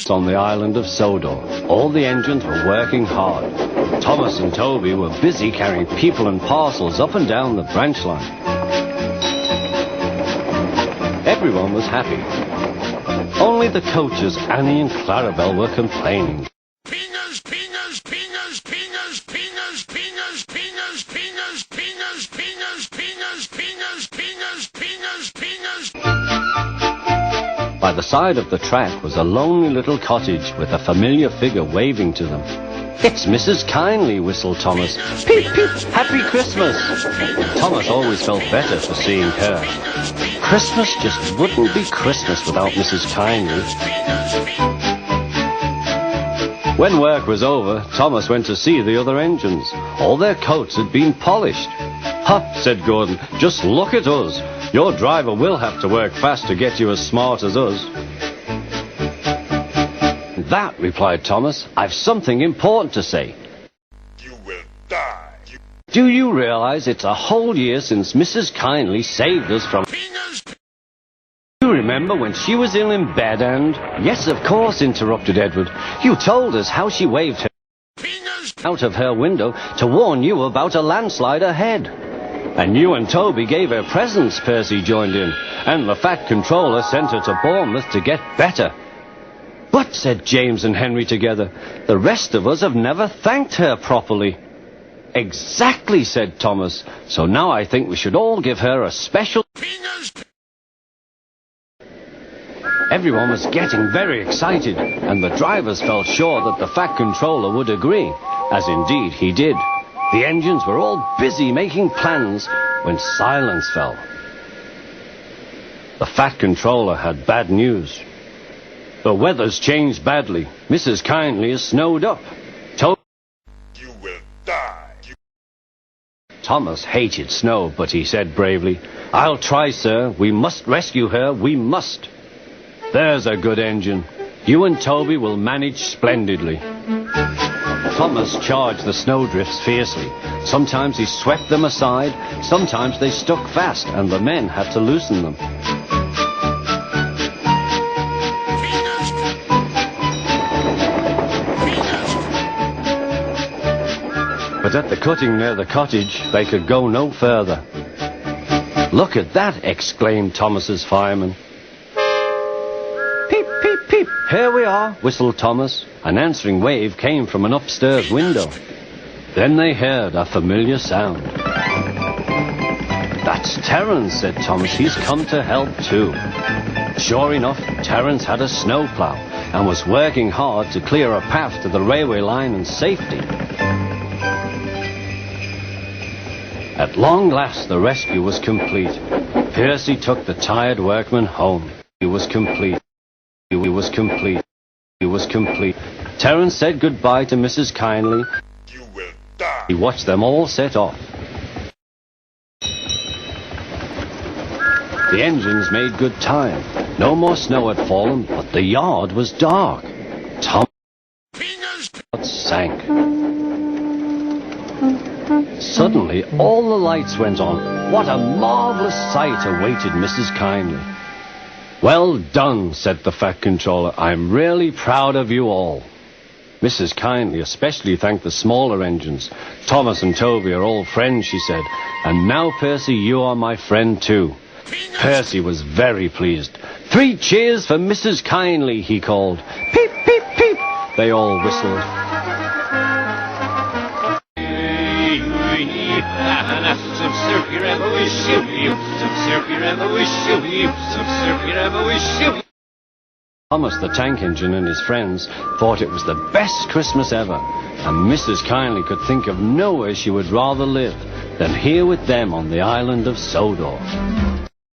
On the island of Sodor, all the engines were working hard. Thomas and Toby were busy carrying people and parcels up and down the branch line. Everyone was happy. Only the coaches, Annie and Clarabelle, were complaining. Pingas, pingas, pingas, pingas, pingas, pingas, pingas, pingas, pingas, pingas, pingas, pingas, pingas, pingas, pingas. By the side of the track was a lonely little cottage with a familiar figure waving to them. "It's Mrs. Kindley," whistled Thomas. "Peep, peep, Happy Christmas!" Thomas always felt better for seeing her. Christmas just wouldn't be Christmas without Mrs. Kindley. When work was over, Thomas went to see the other engines. All their coats had been polished. "Ha," said Gordon, "just look at us. Your driver will have to work fast to get you as smart as us." "That," replied Thomas, "I've something important to say. You will die. Do you realize it's a whole year since Mrs. Kindley saved us from... Do you remember when she was ill in bed and..." "Yes, of course," interrupted Edward. "You told us how she waved her out of her window to warn you about a landslide ahead. And you and Toby gave her presents," Percy joined in. "And the Fat Controller sent her to Bournemouth to get better." "But," said James and Henry together, "the rest of us have never thanked her properly." "Exactly," said Thomas. "So now I think we should all give her a special..." Everyone was getting very excited, and the drivers felt sure that the Fat Controller would agree, as indeed he did. The engines were all busy making plans when silence fell. The Fat Controller had bad news. "The weather's changed badly. Mrs. Kindley is snowed up." You will die. Thomas hated snow, but he said bravely, "I'll try, sir. We must rescue her. We must." "There's a good engine. You and Toby will manage splendidly." Thomas charged the snowdrifts fiercely. Sometimes he swept them aside, sometimes they stuck fast, and the men had to loosen them. But at the cutting near the cottage, they could go no further. "Look at that!" exclaimed Thomas's fireman. "Peep, peep, peep! Here we are," whistled Thomas. An answering wave came from an upstairs window. Then they heard a familiar sound. "That's Terence," said Thomas. "He's come to help too." Sure enough, Terence had a snowplow and was working hard to clear a path to the railway line in safety. At long last, the rescue was complete. Percy took the tired workman home. It was complete. It was complete. It was complete. Terence said goodbye to Mrs. Kindley. You will die. He watched them all set off. The engines made good time. No more snow had fallen, but the yard was dark. Tom's heart sank. Suddenly, all the lights went on. What a marvelous sight awaited Mrs. Kindley. "Well done," said the Fat Controller. "I'm really proud of you all." Mrs. Kindley especially thanked the smaller engines. "Thomas and Toby are all friends," she said. "And now, Percy, you are my friend too." Percy was very pleased. "3 cheers for Mrs. Kindley," he called. "Peep, peep, peep!" They all whistled. Thomas the Tank Engine and his friends thought it was the best Christmas ever, and Mrs. Kindley could think of nowhere she would rather live than here with them on the island of Sodor.